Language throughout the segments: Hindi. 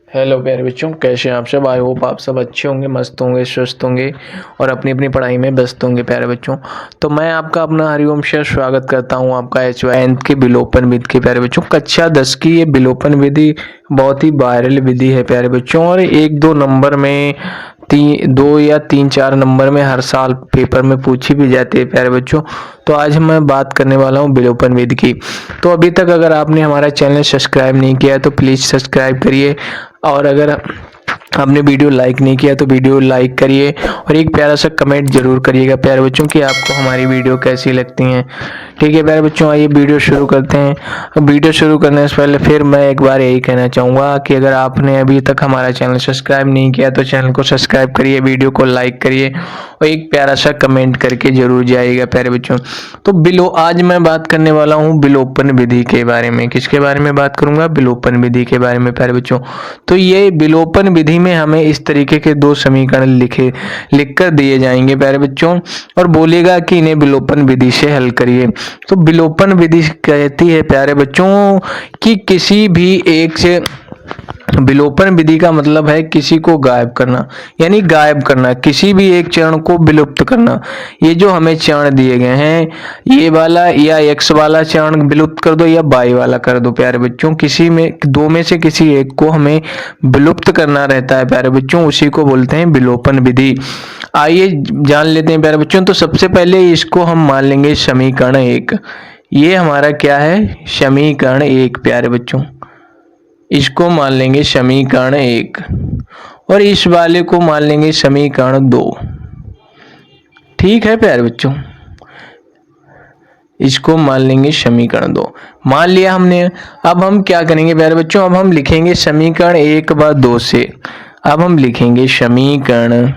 हेलो प्यारे बच्चों, कैसे हैं आप सब। आई होप आप सब अच्छे होंगे, मस्त होंगे, स्वस्थ होंगे और अपनी अपनी पढ़ाई में व्यस्त होंगे प्यारे बच्चों। तो मैं आपका अपना हरिओम से स्वागत करता हूं आपका HYNth के विलोपन विधि के प्यारे बच्चों। कक्षा 10 की ये विलोपन विधि बहुत ही वायरल विधि है प्यारे बच्चों, और 1-2 नंबर में 2 या 3-4 नंबर में हर साल पेपर में पूछी भी जाती है प्यारे बच्चों। तो आज मैं बात करने वाला हूँ विलोपन विधि की। तो अभी तक अगर आपने हमारा चैनल सब्सक्राइब नहीं किया है तो प्लीज़ सब्सक्राइब करिए, और अगर आपने वीडियो लाइक नहीं किया तो वीडियो लाइक करिए और एक प्यारा सा कमेंट जरूर करिएगा प्यारे बच्चों कि आपको हमारी वीडियो कैसी लगती हैं। ठीक है प्यारे बच्चों, आइए वीडियो शुरू करते हैं। वीडियो शुरू करने से पहले फिर मैं एक बार यही कहना चाहूँगा कि अगर आपने अभी तक हमारा चैनल सब्सक्राइब नहीं किया तो चैनल को सब्सक्राइब करिए, वीडियो को लाइक करिए और एक प्यारा सा कमेंट करके जरूर जाइएगा प्यारे बच्चों। तो आज मैं बात करने वाला हूँ विलोपन विधि के बारे में। किसके बारे में बात करूंगा? विलोपन विधि के बारे में प्यारे बच्चों। तो ये विलोपन विधि में हमें इस तरीके के 2 समीकरण लिख कर दिए जाएंगे प्यारे बच्चों, और बोलेगा कि इन्हें विलोपन विधि से हल करिए। तो विलोपन विधि कहती है प्यारे बच्चों कि किसी भी एक से, विलोपन विधि का मतलब है किसी को गायब करना, यानी गायब करना, किसी भी एक चरण को विलुप्त करना। ये जो हमें चरण दिए गए हैं, ये वाला या x वाला चरण विलुप्त कर दो या y वाला कर दो प्यारे बच्चों, किसी में 2 में से किसी एक को हमें विलुप्त करना रहता है प्यारे बच्चों, उसी को बोलते हैं विलोपन विधि। आइए जान लेते हैं प्यारे बच्चों। तो सबसे पहले इसको हम मान लेंगे समीकरण 1। ये हमारा क्या है? समीकरण 1 प्यारे बच्चों। इसको मान लेंगे समीकरण 1 और इस वाले को मान लेंगे समीकरण 2। ठीक है प्यारे बच्चों, इसको मान लेंगे समीकरण 2। मान लिया हमने। अब हम क्या करेंगे प्यारे बच्चों? अब हम लिखेंगे समीकरण 1 व 2 से। अब हम लिखेंगे समीकरण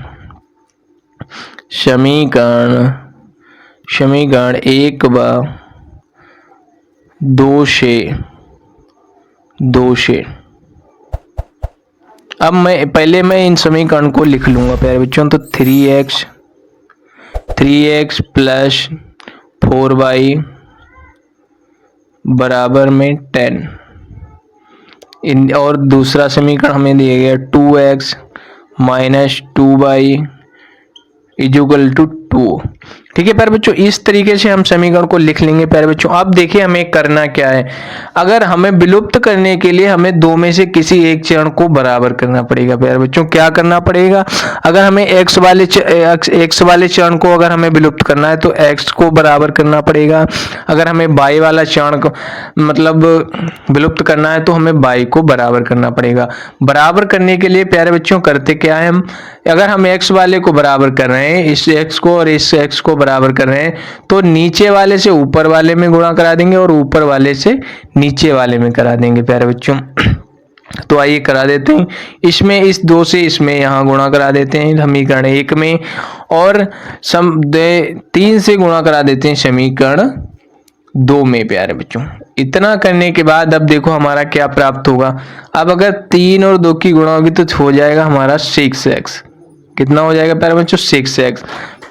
1 व 2 से। अब मैं इन समीकरण को लिख लूंगा प्यारे बच्चों। तो 3x प्लस 4y बराबर में 10। और दूसरा समीकरण हमें दिया गया 2x minus 2y equal to 2। ठीक है प्यारे बच्चों, इस तरीके से हम समीकरण को लिख लेंगे प्यारे बच्चों। अब देखिए हमें करना क्या है। अगर हमें विलुप्त करने के लिए हमें 2 में से किसी एक चरण को बराबर करना पड़ेगा प्यारे बच्चों। क्या करना पड़ेगा? अगर हमें x वाले चरण को अगर हमें विलुप्त करना है तो x को बराबर करना पड़ेगा। अगर हमें y वाला चरण को मतलब विलुप्त करना है तो हमें y को बराबर करना पड़ेगा। बराबर करने के लिए प्यारे बच्चों करते क्या है हम? अगर हम x वाले को बराबर कर रहे हैं, इस x को और इस x को बराबर कर रहे हैं, तो नीचे वाले से ऊपर वाले में गुणा करा देंगे और ऊपर वाले से नीचे वाले में करा देंगे प्यारे बच्चों। तो आइए करा देते हैं। इसमें इस 2 से इसमें यहाँ गुणा करा देते हैं समीकरण 1 में, और 3 से गुणा करा देते हैं समीकरण 2 में प्यारे बच्चों। इतना करने के बाद अब देखो हमारा क्या प्राप्त होगा। अब अगर 3 और 2 की गुणा होगी तो हो जाएगा हमारा 6x। कितना हो जाएगा प्यारे बच्चों? 6x।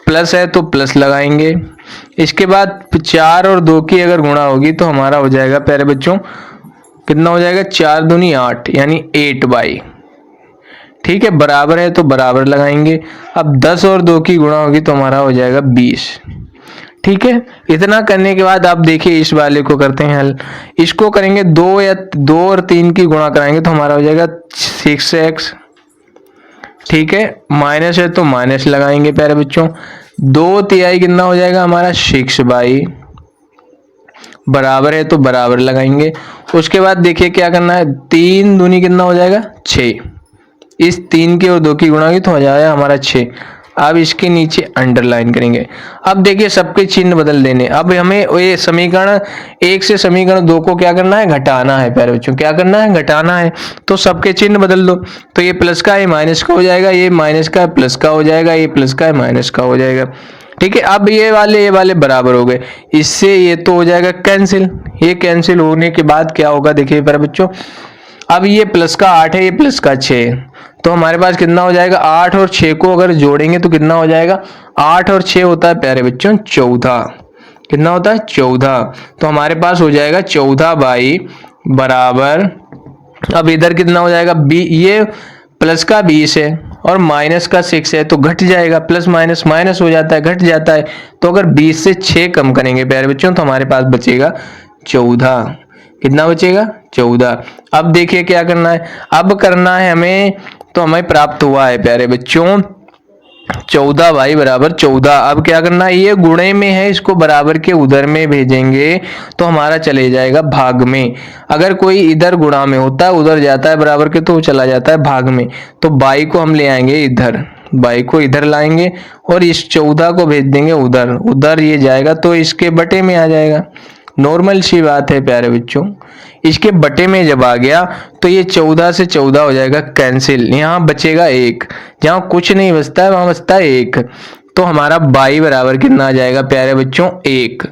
प्लस है तो प्लस लगाएंगे। इसके बाद 4 और 2 की अगर गुणा होगी तो हमारा हो जाएगा प्यारे बच्चों, कितना हो जाएगा? 4 दूनी 8 यानी 8y। ठीक है, बराबर है तो बराबर लगाएंगे। अब 10 और 2 की गुणा होगी तो हमारा हो जाएगा 20। ठीक है, इतना करने के बाद आप देखिए इस वाले को करते हैं हल। इसको करेंगे 2 और 3 की गुणा कराएंगे तो हमारा हो जाएगा 6x। ठीक है, माइनस है तो माइनस लगाएंगे प्यारे बच्चों। 2 तिहाई कितना हो जाएगा हमारा? 6y। बराबर है तो बराबर लगाएंगे। उसके बाद देखिए क्या करना है। 3 दूनी कितना हो जाएगा? 6। इस 3 की और 2 की गुणा की तो हो जाएगा हमारा 6। अब इसके नीचे अंडरलाइन करेंगे। अब देखिए सबके चिन्ह बदल देने। अब हमें ये समीकरण 1 से समीकरण 2 को क्या करना है? घटाना है प्यारे बच्चों। क्या करना है? घटाना है। तो सबके चिन्ह बदल दो। तो ये प्लस का ये माइनस का हो जाएगा, ये माइनस का प्लस का हो जाएगा, ये प्लस का माइनस का हो जाएगा। ठीक है, अब ये वाले बराबर हो गए। इससे ये तो हो जाएगा कैंसिल। ये कैंसिल होने के बाद क्या होगा देखिए प्यारे बच्चों। अब ये प्लस का 8 है, ये प्लस का 6 है, तो हमारे पास कितना हो जाएगा? 8 और 6 को अगर जोड़ेंगे तो कितना हो जाएगा? 8 और 6 होता है प्यारे बच्चों 14। कितना होता है? 14। तो हमारे पास हो जाएगा 14 बाई बराबर अब इधर कितना हो जाएगा, ये प्लस का 20 है और माइनस का 6 है, तो घट जाएगा, प्लस माइनस माइनस हो जाता है, घट जाता है। तो अगर 20 से 6 कम करेंगे प्यारे बच्चों तो हमारे पास बचेगा 14। कितना बचेगा, 14। अब देखिए क्या करना है, अब करना है हमें, तो हमें प्राप्त हुआ है प्यारे बच्चों 14 y बराबर 14। अब क्या करना है, ये गुणे में है, इसको बराबर के उधर में भेजेंगे तो हमारा चले जाएगा भाग में। अगर कोई इधर गुणा में होता है, उधर जाता है बराबर के, तो वो चला जाता है भाग में। तो y को हम ले आएंगे इधर, y को इधर लाएंगे और इस 14 को भेज देंगे उधर, उधर ये जाएगा तो इसके बटे में आ जाएगा। नॉर्मल सी बात है प्यारे बच्चों, इसके बटे में जब आ गया तो ये 14 से 14 हो जाएगा कैंसिल, यहाँ बचेगा 1, जहाँ कुछ नहीं बचता है वहां बचता है 1। तो हमारा y बराबर कितना आ जाएगा प्यारे बच्चों, 1।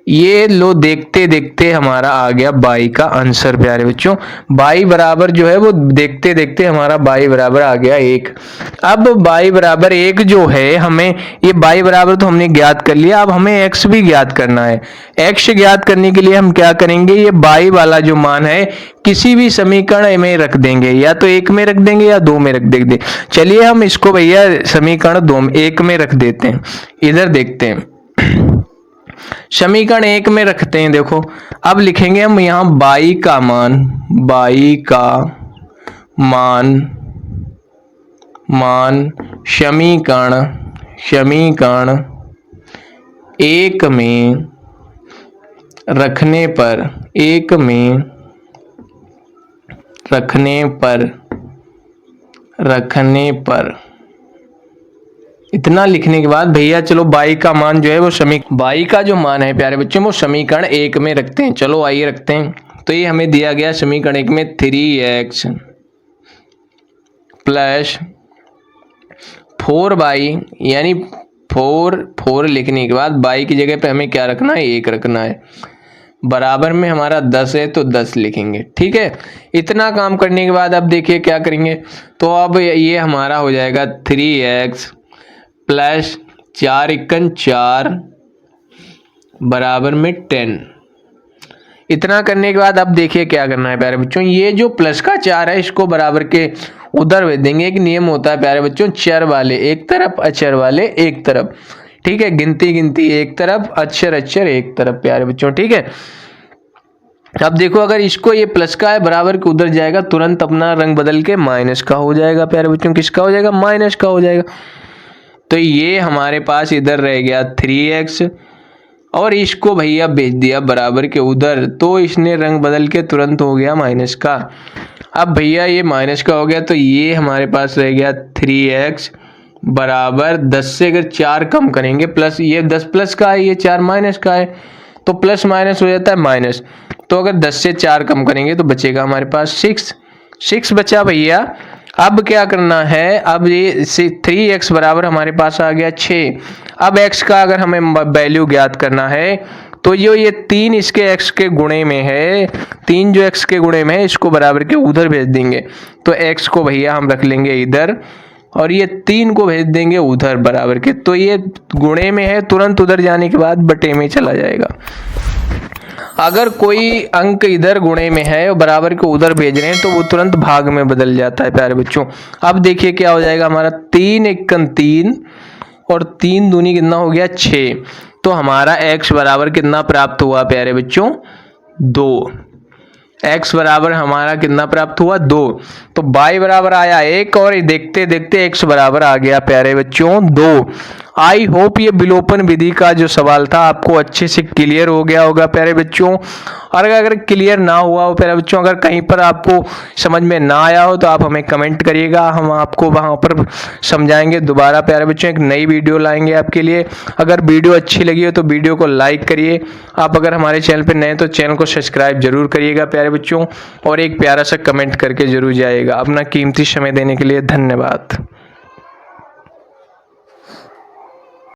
ये लो देखते देखते हमारा आ गया y का आंसर प्यारे बच्चों। y बराबर जो है वो देखते देखते हमारा y बराबर आ गया 1। अब y बराबर 1 जो है, हमें ये y बराबर तो हमने ज्ञात कर लिया, अब हमें x भी ज्ञात करना है। x ज्ञात करने के लिए हम क्या करेंगे, ये y वाला जो मान है किसी भी समीकरण में रख देंगे, या तो 1 में रख देंगे या 2 में रख देंगे। चलिए हम इसको भैया समीकरण 1 में रख देते हैं। इधर देखते हैं, समीकरण 1 में रखते हैं। देखो अब लिखेंगे हम यहाँ y का मान समीकरण 1 में रखने पर इतना लिखने के बाद भैया चलो y का मान जो है वो y का जो मान है प्यारे बच्चों वो समीकरण 1 में रखते हैं। चलो आइए रखते हैं। तो ये हमें दिया गया समीकरण 1 में 3x प्लस 4y, यानी 4 लिखने के बाद y की जगह पे हमें क्या रखना है, 1 रखना है। बराबर में हमारा 10 है तो 10 लिखेंगे, ठीक है। इतना काम करने के बाद अब देखिए क्या करेंगे, तो अब ये हमारा हो जाएगा 3x प्लस 4 × 4 बराबर में 10। इतना करने के बाद अब देखिए क्या करना है प्यारे बच्चों, ये जो प्लस का 4 है इसको बराबर के उधर भेज देंगे। एक नियम होता है प्यारे बच्चों, चर वाले एक तरफ, अचर वाले एक तरफ, ठीक है। गिनती एक तरफ, अक्षर एक तरफ प्यारे बच्चों, ठीक है। अब देखो अगर इसको ये प्लस का है बराबर के उधर जाएगा, तुरंत अपना रंग बदल के माइनस का हो जाएगा प्यारे बच्चों। किसका हो जाएगा, माइनस का हो जाएगा। तो ये हमारे पास इधर रह गया 3x और इसको भैया भेज दिया बराबर के उधर, तो इसने रंग बदल के तुरंत हो गया माइनस का। अब भैया ये माइनस का हो गया तो ये हमारे पास रह गया 3x बराबर 10 से अगर 4 कम करेंगे, प्लस ये 10 प्लस का है, ये 4 माइनस का है, तो प्लस माइनस हो जाता है माइनस। तो अगर 10 से 4 कम करेंगे तो बचेगा हमारे पास 6 बचा भैया। अब क्या करना है, अब ये 3x बराबर हमारे पास आ गया 6। अब x का अगर हमें वैल्यू ज्ञात करना है तो ये 3 इसके x के गुणे में है, 3 जो x के गुणे में है इसको बराबर के उधर भेज देंगे। तो x को भैया हम रख लेंगे इधर और ये 3 को भेज देंगे उधर बराबर के। तो ये गुणे में है, तुरंत उधर जाने के बाद बटे में चला जाएगा। अगर कोई अंक इधर गुणे में है और बराबर के उधर भेज रहे हैं तो वो तुरंत भाग में बदल जाता है प्यारे बच्चों। अब देखिए क्या हो जाएगा हमारा, 3 × 3 और 3 दूनी कितना हो गया 6। तो हमारा x बराबर कितना प्राप्त हुआ प्यारे बच्चों, 2। x बराबर हमारा कितना प्राप्त हुआ, 2। तो y बराबर आया 1 और देखते देखते x बराबर आ गया प्यारे बच्चों 2। आई होप ये विलोपन विधि का जो सवाल था आपको अच्छे से क्लियर हो गया होगा प्यारे बच्चों। और अगर क्लियर ना हुआ हो प्यारे बच्चों, अगर कहीं पर आपको समझ में ना आया हो तो आप हमें कमेंट करिएगा, हम आपको वहां पर समझाएंगे दोबारा प्यारे बच्चों। एक नई वीडियो लाएंगे आपके लिए। अगर वीडियो अच्छी लगी हो तो वीडियो को लाइक करिए। आप अगर हमारे चैनल पर नए तो चैनल को सब्सक्राइब जरूर करिएगा प्यारे बच्चों, और एक प्यारा सा कमेंट करके जरूर जाइएगा। अपना कीमती समय देने के लिए धन्यवाद।